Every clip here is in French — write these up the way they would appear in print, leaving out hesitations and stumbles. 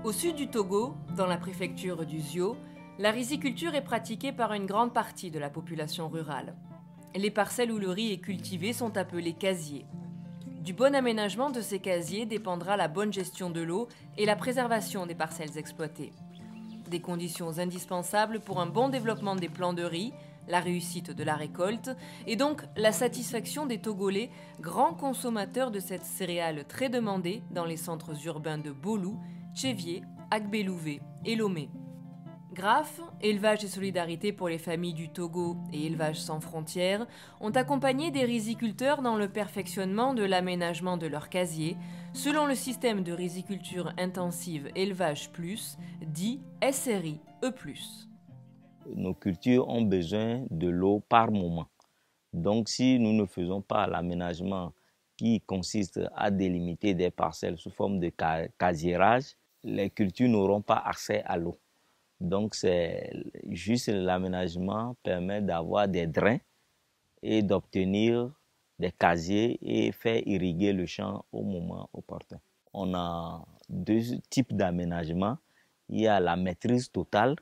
Au sud du Togo, dans la préfecture du Zio, la riziculture est pratiquée par une grande partie de la population rurale. Les parcelles où le riz est cultivé sont appelées casiers. Du bon aménagement de ces casiers dépendra la bonne gestion de l'eau et la préservation des parcelles exploitées. Des conditions indispensables pour un bon développement des plants de riz, la réussite de la récolte et donc la satisfaction des Togolais, grands consommateurs de cette céréale très demandée dans les centres urbains de Bolou, Tchéviers, Agbelouvé et Lomé. GRAF, Élevage et Solidarité pour les familles du Togo et Élevage sans frontières ont accompagné des riziculteurs dans le perfectionnement de l'aménagement de leurs casiers selon le système de riziculture intensive Élevage Plus, dit SRI-E+. Nos cultures ont besoin de l'eau par moment. Donc si nous ne faisons pas l'aménagement qui consiste à délimiter des parcelles sous forme de casiérage, les cultures n'auront pas accès à l'eau. Donc c'est juste l'aménagement permet d'avoir des drains et d'obtenir des casiers et faire irriguer le champ au moment opportun. On a deux types d'aménagement. Il y a la maîtrise totale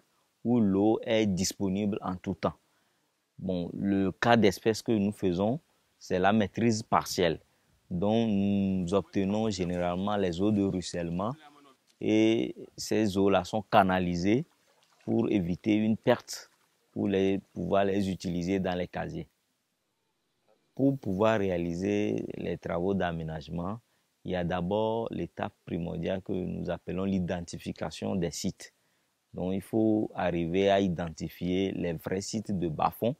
où l'eau est disponible en tout temps. Bon, le cas d'espèce que nous faisons, c'est la maîtrise partielle, dont nous obtenons généralement les eaux de ruissellement et ces eaux-là sont canalisées pour éviter une perte, pour pouvoir les utiliser dans les casiers. Pour pouvoir réaliser les travaux d'aménagement, il y a d'abord l'étape primordiale que nous appelons l'identification des sites. Donc il faut arriver à identifier les vrais sites de bas-fond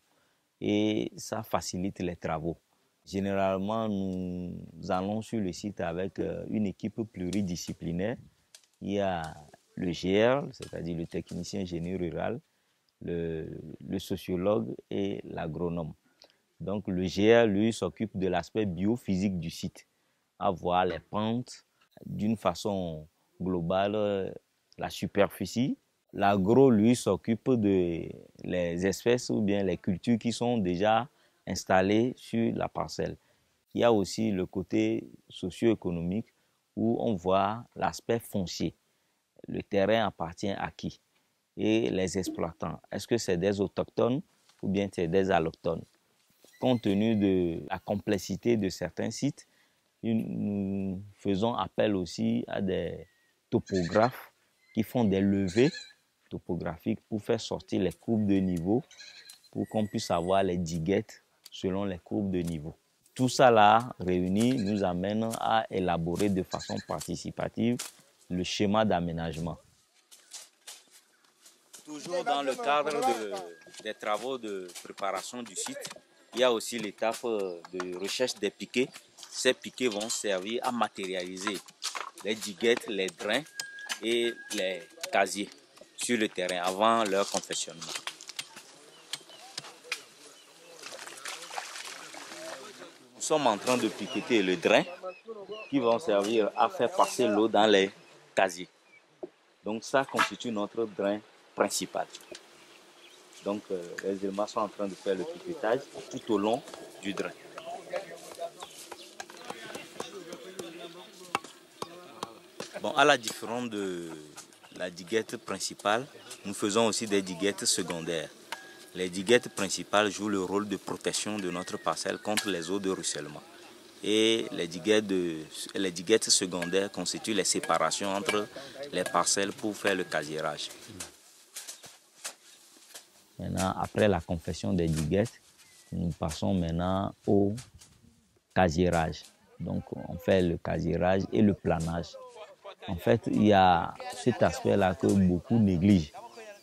et ça facilite les travaux. Généralement, nous allons sur le site avec une équipe pluridisciplinaire. Il y a le GR, c'est-à-dire le technicien génie rural, le sociologue et l'agronome. Donc le GR, lui, s'occupe de l'aspect biophysique du site, à voir les pentes, d'une façon globale, la superficie. L'agro, lui, s'occupe de les espèces ou bien les cultures qui sont déjà installées sur la parcelle. Il y a aussi le côté socio-économique où on voit l'aspect foncier. Le terrain appartient à qui? Et les exploitants, est-ce que c'est des autochtones ou bien c'est des allochtones? Compte tenu de la complexité de certains sites, nous faisons appel aussi à des topographes qui font des levées topographiques pour faire sortir les courbes de niveau, pour qu'on puisse avoir les diguettes selon les courbes de niveau. Tout ça là réuni nous amène à élaborer de façon participative le schéma d'aménagement. Toujours dans le cadre des travaux de préparation du site, il y a aussi l'étape de recherche des piquets. Ces piquets vont servir à matérialiser les diguettes, les drains et les casiers sur le terrain avant leur confectionnement. Nous sommes en train de piqueter le drain qui vont servir à faire passer l'eau dans les casiers. Donc ça constitue notre drain principal. Donc les éléments sont en train de faire le piquetage tout au long du drain. Bon, à la différence de la diguette principale, nous faisons aussi des diguettes secondaires. Les diguettes principales jouent le rôle de protection de notre parcelle contre les eaux de ruissellement. Et les diguettes secondaires constituent les séparations entre les parcelles pour faire le casiérage. Maintenant, après la confection des diguettes, nous passons maintenant au casiérage. Donc, on fait le casiérage et le planage. En fait, il y a cet aspect-là que beaucoup négligent,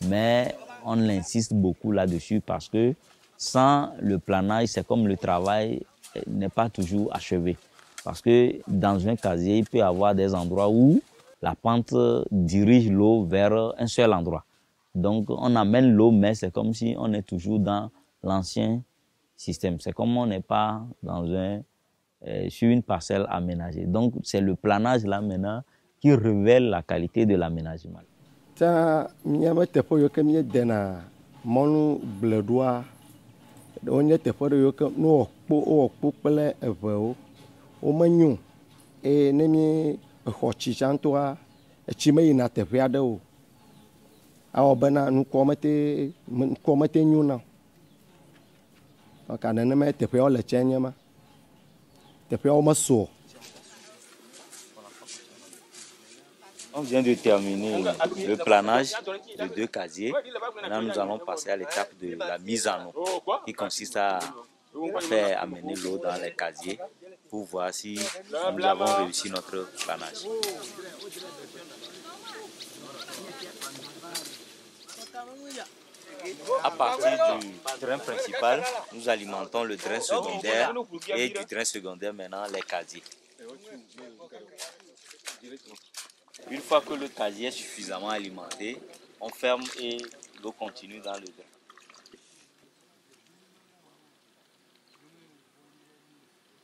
mais on insiste beaucoup là-dessus parce que sans le planage, c'est comme le travail n'est pas toujours achevé. Parce que dans un casier, il peut y avoir des endroits où la pente dirige l'eau vers un seul endroit. Donc, on amène l'eau, mais c'est comme si on est toujours dans l'ancien système. C'est comme on n'est pas sur une parcelle aménagée. Donc, c'est le planage là maintenant qui révèle la qualité de l'aménagement. Ça, miame teƒe yo ke mie dena mɔnu bleɖoa, wonye teƒe ɖe yo ke ne wɔkpo kple evewo, womenyo. Et ne mi exɔ tsi tsãtɔa, etsi me yina teƒe aɖe o. Awɔ bena nukɔ mete nyo na o. Aka nenema teƒeawo le tse nye ma. Teƒeawo me sɔ. On vient de terminer le planage de 2 casiers. Maintenant, nous allons passer à l'étape de la mise en eau, qui consiste à faire amener l'eau dans les casiers pour voir si nous avons réussi notre planage. À partir du drain principal, nous alimentons le drain secondaire et du drain secondaire maintenant les casiers. Une fois que le casier est suffisamment alimenté, on ferme et l'eau continue dans le drain.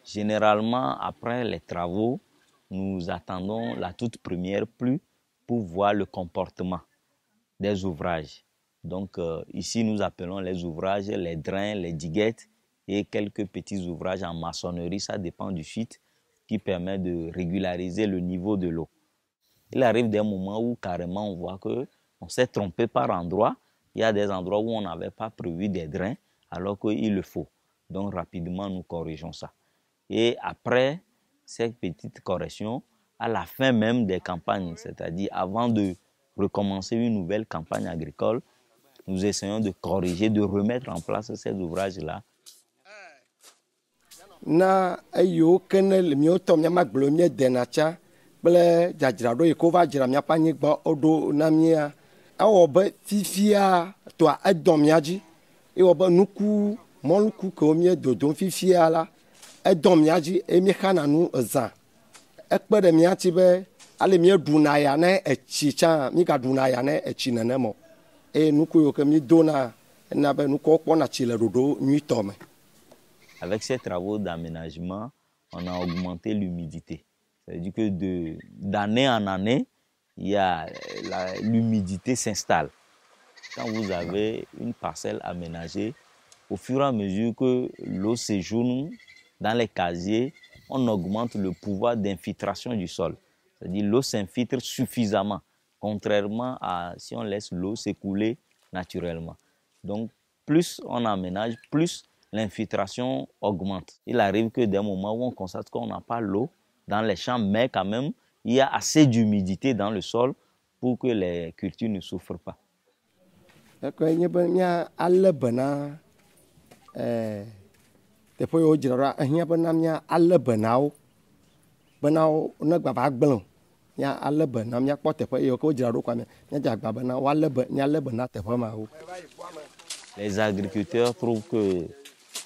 Généralement, après les travaux, nous attendons la toute première pluie pour voir le comportement des ouvrages. Donc ici, nous appelons les ouvrages les drains, les diguettes et quelques petits ouvrages en maçonnerie. Ça dépend du site qui permet de régulariser le niveau de l'eau. Il arrive des moments où carrément on voit qu'on s'est trompé par endroit. Il y a des endroits où on n'avait pas prévu des drains alors qu'il le faut. Donc rapidement, nous corrigeons ça. Et après cette petite correction, à la fin même des campagnes, c'est-à-dire avant de recommencer une nouvelle campagne agricole, nous essayons de corriger, de remettre en place ces ouvrages-là. Na eyo kene le miotɔ miamagblɔ miedena tsa kple dzadzraɖo yi ko va dzra miaƒe anyigba woɖo na mia. Ewɔ be fifia toa edɔ mia dzi. Ewɔ be nuku mɔluku kewo miedodom fifia la edɔ mia dzi eye miexana nu zã. Ekpe ɖe mia ŋuti be ale mieɖuna ya ne etsi tsã migaɖuna ya ne etsi nenema o. Eye nuku yiwo ke miedona na be nukuwo kpɔna tsi le ɖoɖo nyuitɔ me. Avec ces travaux d'aménagement, on a augmenté l'humidité. C'est-à-dire que d'année en année, l'humidité s'installe. Quand vous avez une parcelle aménagée, au fur et à mesure que l'eau séjourne dans les casiers, on augmente le pouvoir d'infiltration du sol. C'est-à-dire l'eau s'infiltre suffisamment, contrairement à si on laisse l'eau s'écouler naturellement. Donc, plus on aménage, plus l'infiltration augmente. Il arrive que des moments où on constate qu'on n'a pas l'eau dans les champs, mais quand même, il y a assez d'humidité dans le sol pour que les cultures ne souffrent pas. Les agriculteurs trouvent que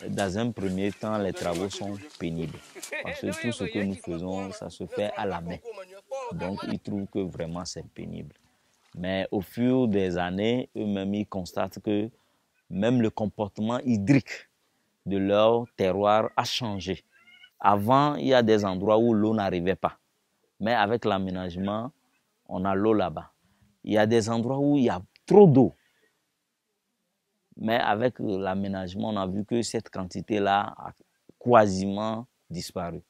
dans un premier temps, les travaux sont pénibles. Parce que tout ce que nous faisons, ça se fait à la main. Donc, ils trouvent que vraiment c'est pénible. Mais au fur des années, eux-mêmes, ils constatent que même le comportement hydrique de leur terroir a changé. Avant, il y a des endroits où l'eau n'arrivait pas. Mais avec l'aménagement, on a l'eau là-bas. Il y a des endroits où il y a trop d'eau. Mais avec l'aménagement, on a vu que cette quantité-là a quasiment disparu.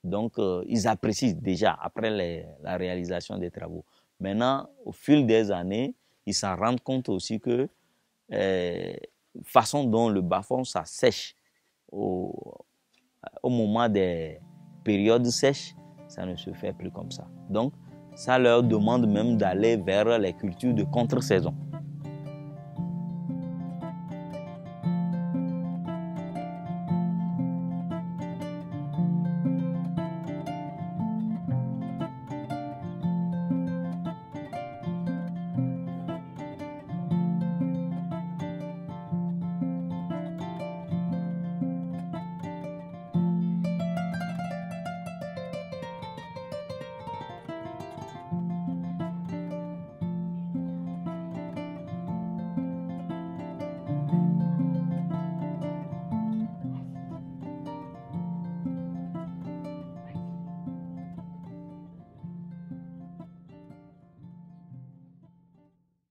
Donc, ils apprécient déjà après la réalisation des travaux. Maintenant, au fil des années, ils s'en rendent compte aussi que façon dont le bas-fond, ça sèche au moment des périodes sèches, ça ne se fait plus comme ça. Donc, ça leur demande même d'aller vers les cultures de contre-saison.